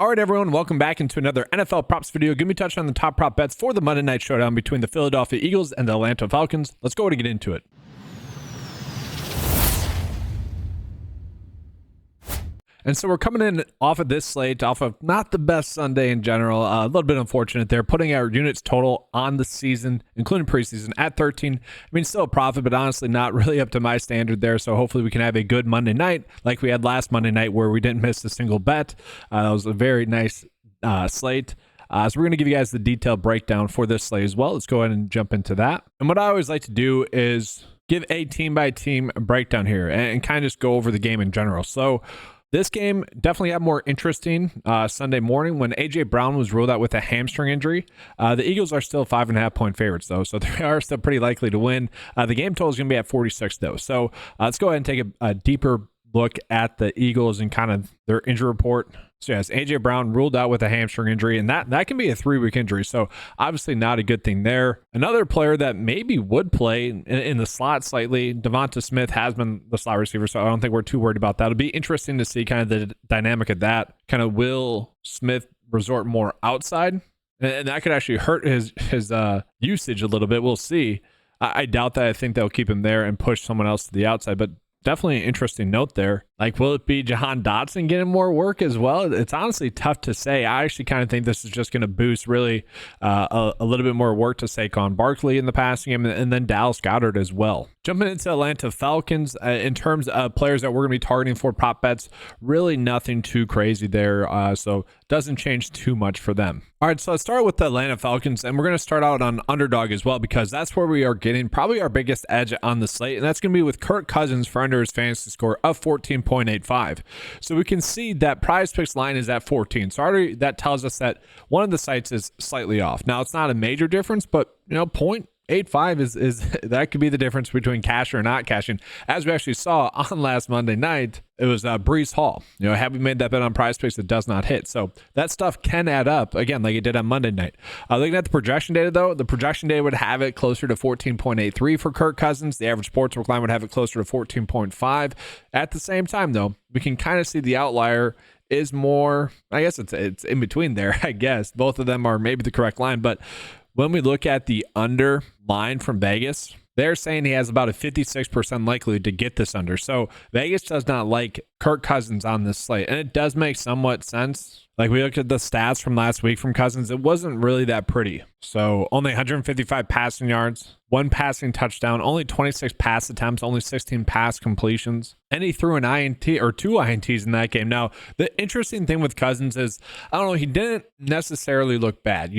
All right, everyone, welcome back into another NFL props video. Give me a touch on the top prop bets for the Monday night showdown between the Philadelphia Eagles and the Atlanta Falcons. Let's go ahead and get into it. And so we're coming in off of this slate, off of not the best Sunday in general. A little bit unfortunate there, putting our units total on the season, including preseason, at 13. I mean, still a profit, but honestly not really up to my standard there. So hopefully we can have a good Monday night like we had last Monday night where we didn't miss a single bet. That was a very nice slate. So we're going to give you guys the detailed breakdown for this slate as well. Let's go ahead and jump into that. And what I always like to do is give a team-by-team breakdown here and kind of just go over the game in general. So this game definitely got more interesting Sunday morning when A.J. Brown was ruled out with a hamstring injury. The Eagles are still 5.5 point favorites, though, so they are still pretty likely to win. The game total is going to be at 46, though. So let's go ahead and take a deeper look at the Eagles and kind of their injury report. So yes, A.J. Brown ruled out with a hamstring injury, and that can be a 3-week injury, so obviously not a good thing there. Another player that maybe would play in the slot slightly, Devonta Smith has been the slot receiver, so I don't think we're too worried about that. It'll be interesting to see kind of the dynamic of that. Kind of will Smith resort more outside? And that could actually hurt his usage a little bit. We'll see. I doubt that. I think they'll keep him there and push someone else to the outside, but definitely an interesting note there. Like, will it be Jahan Dotson getting more work as well? It's honestly tough to say. I actually kind of think this is just going to boost really a little bit more work to Saquon Barkley in the passing game and then Dallas Goedert as well. Jumping into Atlanta Falcons, in terms of players that we're going to be targeting for prop bets, really nothing too crazy there. So doesn't change too much for them. All right, so let's start with the Atlanta Falcons, and we're going to start out on underdog as well because that's where we are getting probably our biggest edge on the slate, and that's going to be with Kirk Cousins for under his fantasy score of 14.85. So we can see that PrizePicks line is at 14. So already that tells us that one of the sites is slightly off. Now, it's not a major difference, but 0.85 is that could be the difference between cashing or not cashing. As we actually saw on last Monday night, it was Breece Hall. Have we made that bet on PrizePicks? It does not hit. So that stuff can add up again, like it did on Monday night. Looking at the projection data, though, the projection data would have it closer to 14.83 for Kirk Cousins. The average sportsbook line would have it closer to 14.5. At the same time, though, we can kind of see the outlier is more. I guess it's in between there. I guess both of them are maybe the correct line, but when we look at the under line from Vegas, they're saying he has about a 56% likelihood to get this under. So Vegas does not like Kirk Cousins on this slate. And it does make somewhat sense. Like we looked at the stats from last week from Cousins, it wasn't really that pretty. So only 155 passing yards, 1 passing touchdown, only 26 pass attempts, only 16 pass completions. And he threw an INT or 2 INTs in that game. Now, the interesting thing with Cousins is, I don't know, he didn't necessarily look bad.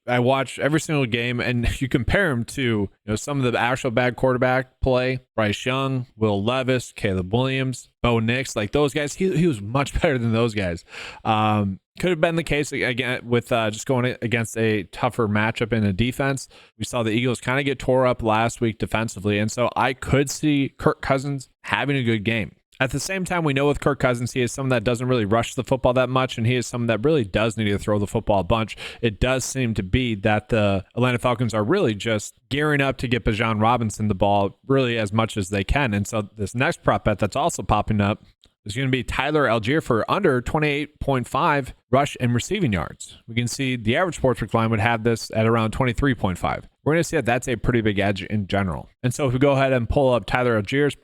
I watched every single game, and you compare him to some of the actual bad quarterback play. Bryce Young, Will Levis, Caleb Williams, Bo Nix, like those guys. He was much better than those guys. Could have been the case again with just going against a tougher matchup in a defense. We saw the Eagles kind of get tore up last week defensively, and so I could see Kirk Cousins having a good game. At the same time, we know with Kirk Cousins, he is someone that doesn't really rush the football that much, and he is someone that really does need to throw the football a bunch. It does seem to be that the Atlanta Falcons are really just gearing up to get Bijan Robinson the ball really as much as they can. And so this next prop bet that's also popping up is going to be Tyler Algier for under 28.5 rush and receiving yards. We can see the average sportsbook line would have this at around 23.5. We're going to see that that's a pretty big edge in general. And so if we go ahead and pull up Tyler Algier's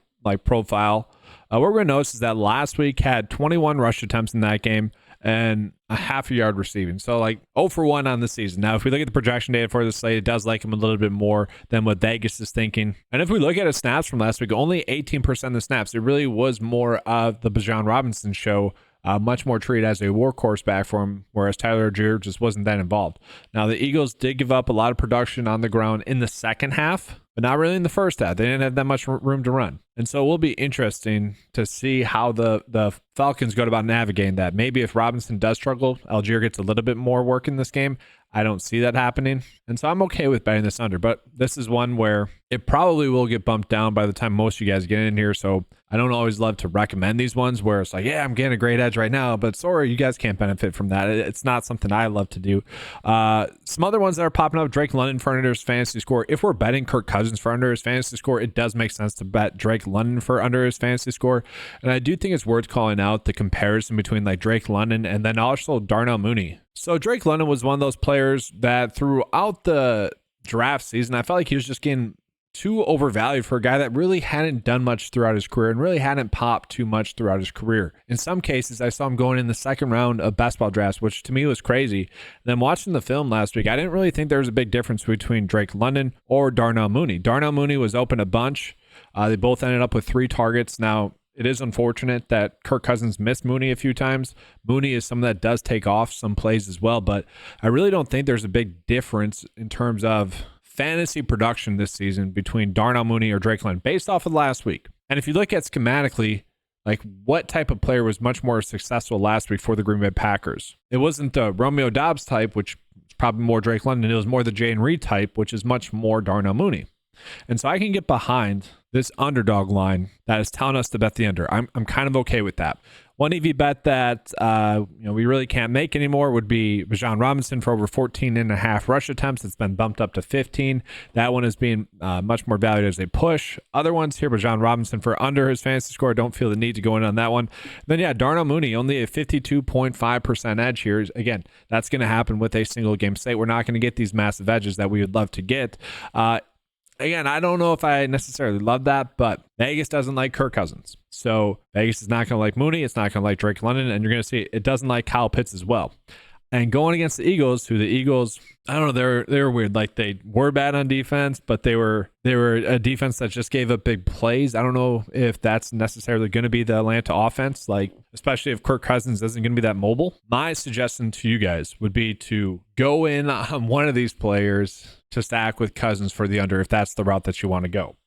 profile, what we're going to notice is that last week had 21 rush attempts in that game and a half a yard receiving. So 0 for 1 on the season. Now, if we look at the projection data for the slate, it does like him a little bit more than what Vegas is thinking. And if we look at his snaps from last week, only 18% of the snaps. It really was more of the Bijan Robinson show, much more treated as a workhorse back for him, whereas Tyler Algier just wasn't that involved. Now, the Eagles did give up a lot of production on the ground in the second half, but not really in the first half. They didn't have that much room to run. And so it will be interesting to see how the Falcons go about navigating that. Maybe if Robinson does struggle, Algier gets a little bit more work in this game. I don't see that happening. And so I'm okay with betting this under, but this is one where it probably will get bumped down by the time most of you guys get in here. So I don't always love to recommend these ones where it's like, yeah, I'm getting a great edge right now, but sorry, you guys can't benefit from that. It's not something I love to do. Some other ones that are popping up, Drake London for under his fantasy score. If we're betting Kirk Cousins for under his fantasy score, it does make sense to bet Drake London for under his fantasy score. And I do think it's worth calling out the comparison between like Drake London and then also Darnell Mooney. So Drake London was one of those players that throughout the draft season, I felt like he was just getting too overvalued for a guy that really hadn't done much throughout his career and really hadn't popped too much throughout his career. In some cases, I saw him going in the second round of best ball drafts, which to me was crazy. And then watching the film last week, I didn't really think there was a big difference between Drake London or Darnell Mooney. Darnell Mooney was open a bunch. They both ended up with 3 targets. Now, it is unfortunate that Kirk Cousins missed Mooney a few times. Mooney is someone that does take off some plays as well, but I really don't think there's a big difference in terms of fantasy production this season between Darnell Mooney or Drake London based off of last week. And if you look at schematically, like what type of player was much more successful last week for the Green Bay Packers? It wasn't the Romeo Doubs type, which is probably more Drake London. It was more the Jayden Reed type, which is much more Darnell Mooney. And so I can get behind this underdog line that is telling us to bet the under. I'm kind of okay with that. One EV bet that we really can't make anymore would be Bijan Robinson for over 14.5 rush attempts. It's been bumped up to 15. That one is being much more valued as a push. Other ones here, Bijan Robinson for under his fantasy score. Don't feel the need to go in on that one. Then yeah, Darnell Mooney, only a 52.5% edge here. Again, that's going to happen with a single game slate. We're not going to get these massive edges that we would love to get. Again, I don't know if I necessarily love that, but Vegas doesn't like Kirk Cousins. So Vegas is not going to like Mooney. It's not going to like Drake London. And you're going to see it doesn't like Kyle Pitts as well. And going against the Eagles, I don't know, they're weird. Like they were bad on defense, but they were a defense that just gave up big plays. I don't know if that's necessarily going to be the Atlanta offense, like especially if Kirk Cousins isn't going to be that mobile. My suggestion to you guys would be to go in on one of these players to stack with Cousins for the under if that's the route that you want to go.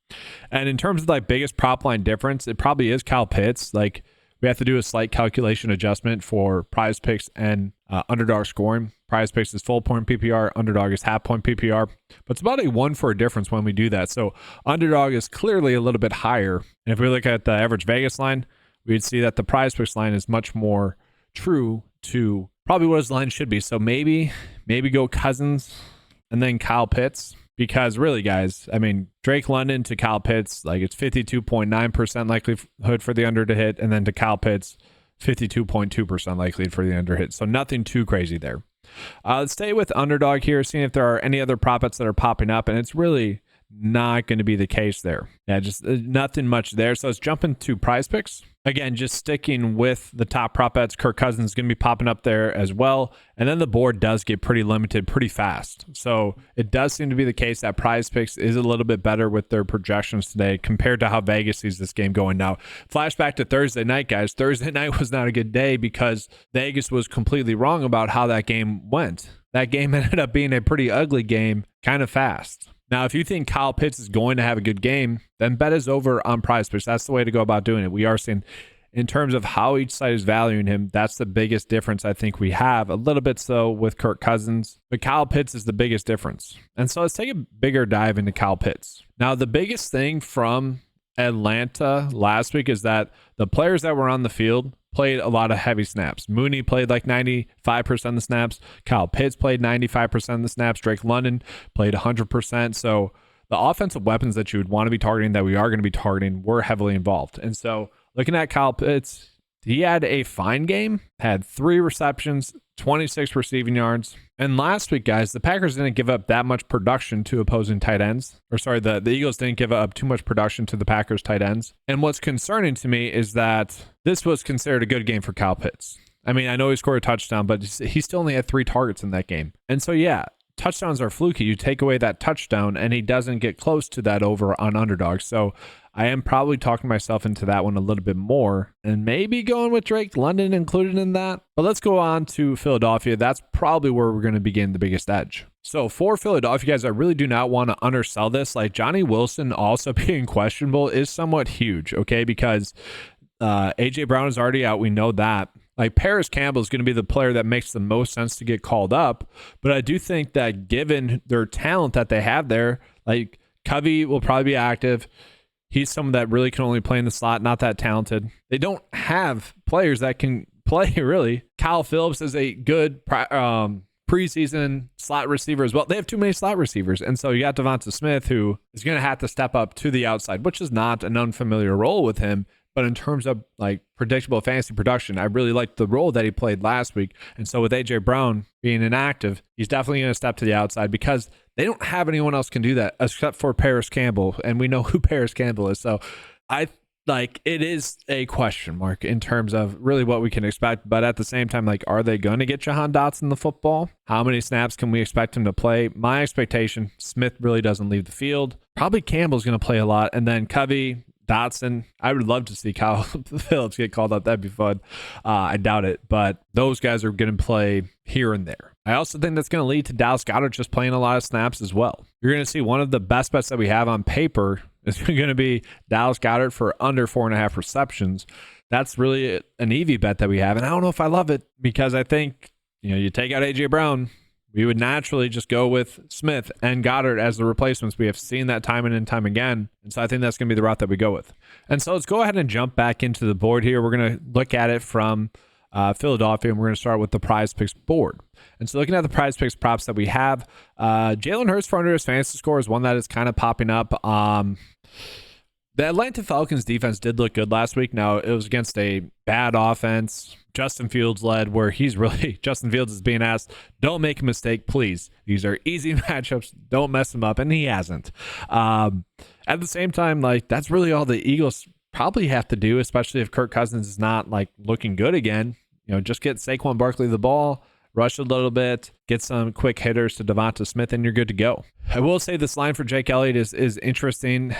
And in terms of like biggest prop line difference, it probably is Kyle Pitts. Like we have to do a slight calculation adjustment for PrizePicks and Underdog scoring. PrizePicks is full point PPR, Underdog is half point PPR, but it's about a 1 for a difference when we do that. So Underdog is clearly a little bit higher. And if we look at the average Vegas line, we'd see that the PrizePicks line is much more true to probably what his line should be. So maybe go Cousins and then Kyle Pitts. Because really, guys, I mean, Drake London to Kyle Pitts, like it's 52.9% likelihood for the under to hit, and then to Kyle Pitts, 52.2% likelihood for the under hit. So nothing too crazy there. Let's stay with underdog here, seeing if there are any other prop bets that are popping up, and it's really not going to be the case there. Yeah, just nothing much there. So let's jump into PrizePicks. Again, just sticking with the top prop bets, Kirk Cousins is going to be popping up there as well. And then the board does get pretty limited pretty fast. So it does seem to be the case that PrizePicks is a little bit better with their projections today compared to how Vegas sees this game going. Now, flashback to Thursday night, guys. Thursday night was not a good day because Vegas was completely wrong about how that game went. That game ended up being a pretty ugly game kind of fast. Now, if you think Kyle Pitts is going to have a good game, then bet is over on PrizePicks. That's the way to go about doing it. We are seeing, in terms of how each side is valuing him, that's the biggest difference I think we have. A little bit so with Kirk Cousins, but Kyle Pitts is the biggest difference. And so let's take a bigger dive into Kyle Pitts. Now, the biggest thing from Atlanta last week is that the players that were on the field played a lot of heavy snaps. Mooney played like 95% of the snaps. Kyle Pitts played 95% of the snaps. Drake London played 100%. So the offensive weapons that you would want to be targeting, that we are going to be targeting, were heavily involved. And so looking at Kyle Pitts, he had a fine game, had 3 receptions, 26 receiving yards. And last week, guys, the Packers didn't give up that much production to opposing tight ends. Or sorry, the Eagles didn't give up too much production to the Packers tight ends. And what's concerning to me is that this was considered a good game for Kyle Pitts. I mean, I know he scored a touchdown, but he still only had 3 targets in that game. And so, yeah, touchdowns are fluky. You take away that touchdown, and he doesn't get close to that over on Underdog. So I am probably talking myself into that one a little bit more, and maybe going with Drake London included in that. But let's go on to Philadelphia. That's probably where we're going to begin the biggest edge. So for Philadelphia, guys, I really do not want to undersell this. Like Johnny Wilson also being questionable is somewhat huge, okay? Because A.J. Brown is already out. We know that. Like Paris Campbell is going to be the player that makes the most sense to get called up. But I do think that given their talent that they have there, like Covey will probably be active. He's someone that really can only play in the slot, not that talented. They don't have players that can play, really. Kyle Phillips is a good preseason slot receiver as well. They have too many slot receivers. And so you got Devonta Smith, who is going to have to step up to the outside, which is not an unfamiliar role with him. But in terms of like predictable fantasy production, I really liked the role that he played last week. And so with A.J. Brown being inactive, he's definitely going to step to the outside because they don't have anyone else can do that except for Paris Campbell. And we know who Paris Campbell is. So it is a question mark in terms of really what we can expect. But at the same time, like, are they going to get Jahan Dotson the football? How many snaps can we expect him to play? My expectation, Smith really doesn't leave the field. Probably Campbell's going to play a lot. And then Covey, Dotson, I would love to see Kyle Phillips get called up. That'd be fun. I doubt it, but those guys are going to play here and there. I also think that's going to lead to Dallas Goedert just playing a lot of snaps as well. You're going to see one of the best bets that we have on paper is going to be Dallas Goedert for under 4.5 receptions. That's really an EV bet that we have, and I don't know if I love it because I think, you take out A.J. Brown, we would naturally just go with Smith and Goddard as the replacements. We have seen that time and time again. And so I think that's going to be the route that we go with. And so let's go ahead and jump back into the board here. We're going to look at it from Philadelphia, and we're going to start with the PrizePicks board. And so looking at the PrizePicks props that we have, Jalen Hurts for under his fantasy score is one that is kind of popping up. The Atlanta Falcons defense did look good last week. Now, it was against a bad offense. Justin Fields led, where Justin Fields is being asked, don't make a mistake, please. These are easy matchups. Don't mess them up. And he hasn't. At the same time, that's really all the Eagles probably have to do, especially if Kirk Cousins is not looking good again. Just get Saquon Barkley the ball, rush a little bit, get some quick hitters to Devonta Smith, and you're good to go. I will say this line for Jake Elliott is interesting.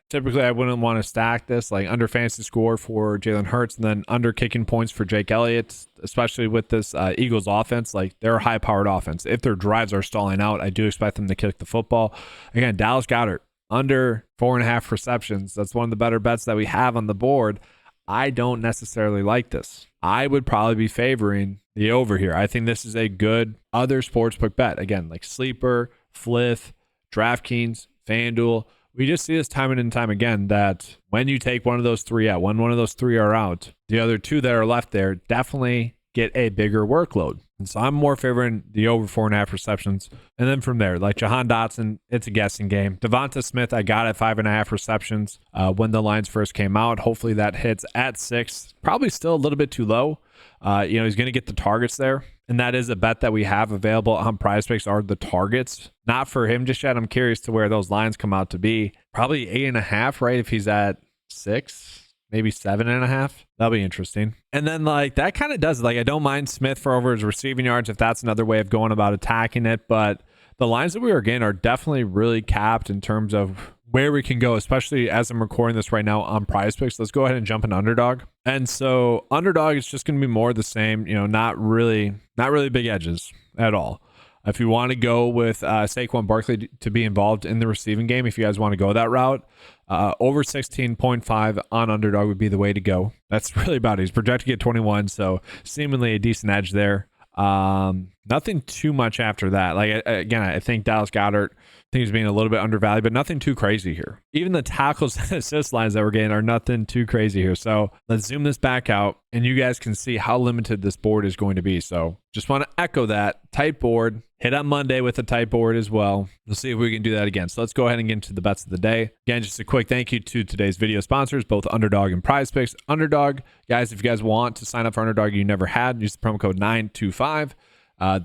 Typically, I wouldn't want to stack this under fantasy score for Jalen Hurts and then under kicking points for Jake Elliott, especially with this Eagles offense. They're a high-powered offense. If their drives are stalling out, I do expect them to kick the football. Again, Dallas Goedert, under 4.5 receptions. That's one of the better bets that we have on the board. I don't necessarily like this. I would probably be favoring the over here. I think this is a good other sportsbook bet. Again, Sleeper, Flith, DraftKings, FanDuel. We just see this time and time again that when you take one of those three out, when one of those three are out, the other two that are left there definitely get a bigger workload. And so I'm more favoring the over 4.5 receptions. And then from there, Jahan Dotson, it's a guessing game. Devonta Smith, I got at 5.5 receptions when the lines first came out. Hopefully that hits at 6. Probably still a little bit too low. He's going to get the targets there. And that is a bet that we have available on PrizePicks are the targets. Not for him just yet. I'm curious to where those lines come out to be. Probably 8.5, right? If he's at 6, maybe 7.5. That'll be interesting. And then that kind of does it. I don't mind Smith for over his receiving yards if that's another way of going about attacking it. But the lines that we are getting are definitely really capped in terms of where we can go, especially as I'm recording this right now on PrizePicks. Let's go ahead and jump into Underdog. And so Underdog is just going to be more of the same, not really big edges at all. If you want to go with Saquon Barkley to be involved in the receiving game, if you guys want to go that route, over 16.5 on Underdog would be the way to go. That's really about it. He's projected to get 21, so seemingly a decent edge there. Nothing too much after that. I think Dallas Goedert, I think he's being a little bit undervalued, but nothing too crazy here. Even the tackles and assist lines that we're getting are nothing too crazy here. So let's zoom this back out and you guys can see how limited this board is going to be. So just want to echo that. Tight board. Hit on Monday with a tight board as well. We'll see if we can do that again. So let's go ahead and get into the bets of the day. Again, just a quick thank you to today's video sponsors, both Underdog and PrizePicks. Underdog, guys, if you guys want to sign up for Underdog you never had, use the promo code 925.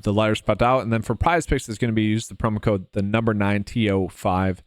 The letters put out. And then for PrizePicks, it's going to be use the promo code the number 9TO5.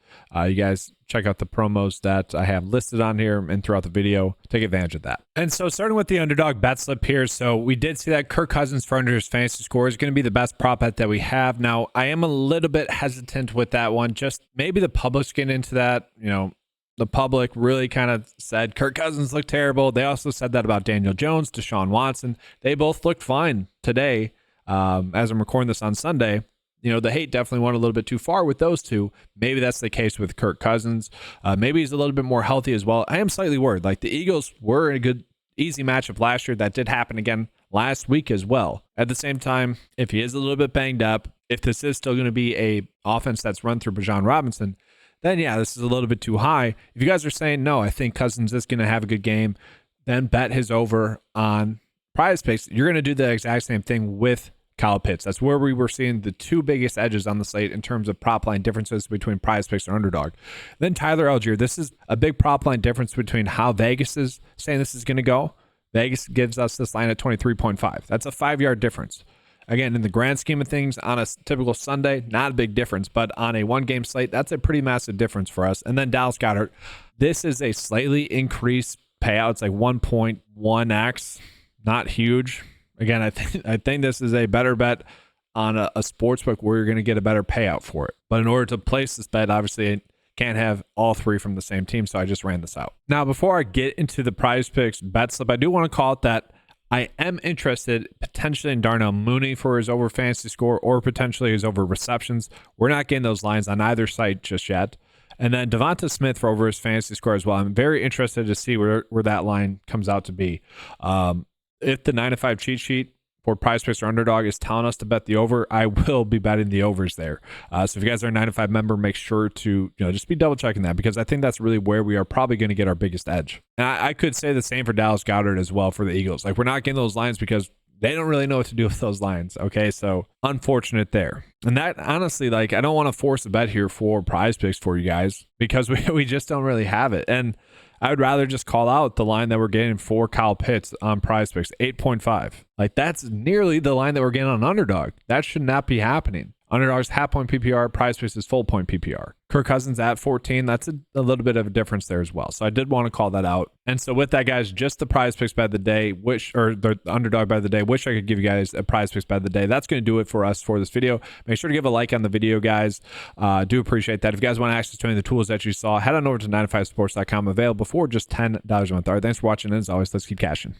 You guys check out the promos that I have listed on here and throughout the video. Take advantage of that. And so starting with the Underdog bet slip here. So we did see that Kirk Cousins for under his fantasy score is going to be the best prop bet that we have. Now, I am a little bit hesitant with that one. Just maybe the public's getting into that. The public really kind of said Kirk Cousins looked terrible. They also said that about Daniel Jones, Deshaun Watson. They both looked fine today. As I'm recording this on Sunday, the hate definitely went a little bit too far with those two. Maybe that's the case with Kirk Cousins. Maybe he's a little bit more healthy as well. I am slightly worried. The Eagles were a good easy matchup last year. That did happen again last week as well. At the same time, if he is a little bit banged up, if this is still going to be a offense that's run through Bijan Robinson, then yeah, this is a little bit too high. If you guys are saying, no, I think Cousins is going to have a good game, then bet his over on PrizePicks. You're going to do the exact same thing with Kyle Pitts. That's where we were seeing the two biggest edges on the slate in terms of prop line differences between PrizePicks and Underdog. Then Tyler Algier. This is a big prop line difference between how Vegas is saying this is going to go. Vegas gives us this line at 23.5. That's a 5-yard difference. Again, in the grand scheme of things, on a typical Sunday, not a big difference, but on a one-game slate, that's a pretty massive difference for us. And then Dallas Goedert, this is a slightly increased payout. It's like 1.1x, not huge. Again, I think this is a better bet on a sportsbook where you're going to get a better payout for it. But in order to place this bet, obviously, I can't have all three from the same team, so I just ran this out. Now, before I get into the PrizePicks bet slip, I do want to call it that I am interested potentially in Darnell Mooney for his over fantasy score or potentially his over receptions. We're not getting those lines on either site just yet. And then Devonta Smith for over his fantasy score as well. I'm very interested to see where that line comes out to be. If the 9-to-5 cheat sheet for PrizePicks or Underdog is telling us to bet the over, I will be betting the overs there. So if you guys are a 9-to-5 member, make sure to just be double checking that, because I think that's really where we are probably going to get our biggest edge. And I could say the same for Dallas Goedert as well for the Eagles. Like, we're not getting those lines because they don't really know what to do with those lines. Okay, so unfortunate there. And that, honestly, like, I don't want to force a bet here for PrizePicks for you guys because we just don't really have it. And I would rather just call out the line that we're getting for Kyle Pitts on PrizePicks, 8.5. Like, that's nearly the line that we're getting on Underdog. That should not be happening. Underdog's half point PPR, PrizePicks is full point PPR. Kirk Cousins at 14, that's a little bit of a difference there as well. So I did want to call that out. And so with that, guys, just the PrizePicks bet of the day, or the Underdog bet of the day. Wish I could give you guys a PrizePicks bet of the day. That's going to do it for us for this video. Make sure to give a like on the video, guys. Do appreciate that. If you guys want access to any of the tools that you saw, head on over to 9to5sports.com, available for just $10 a month. All right, thanks for watching. And as always, let's keep cashing.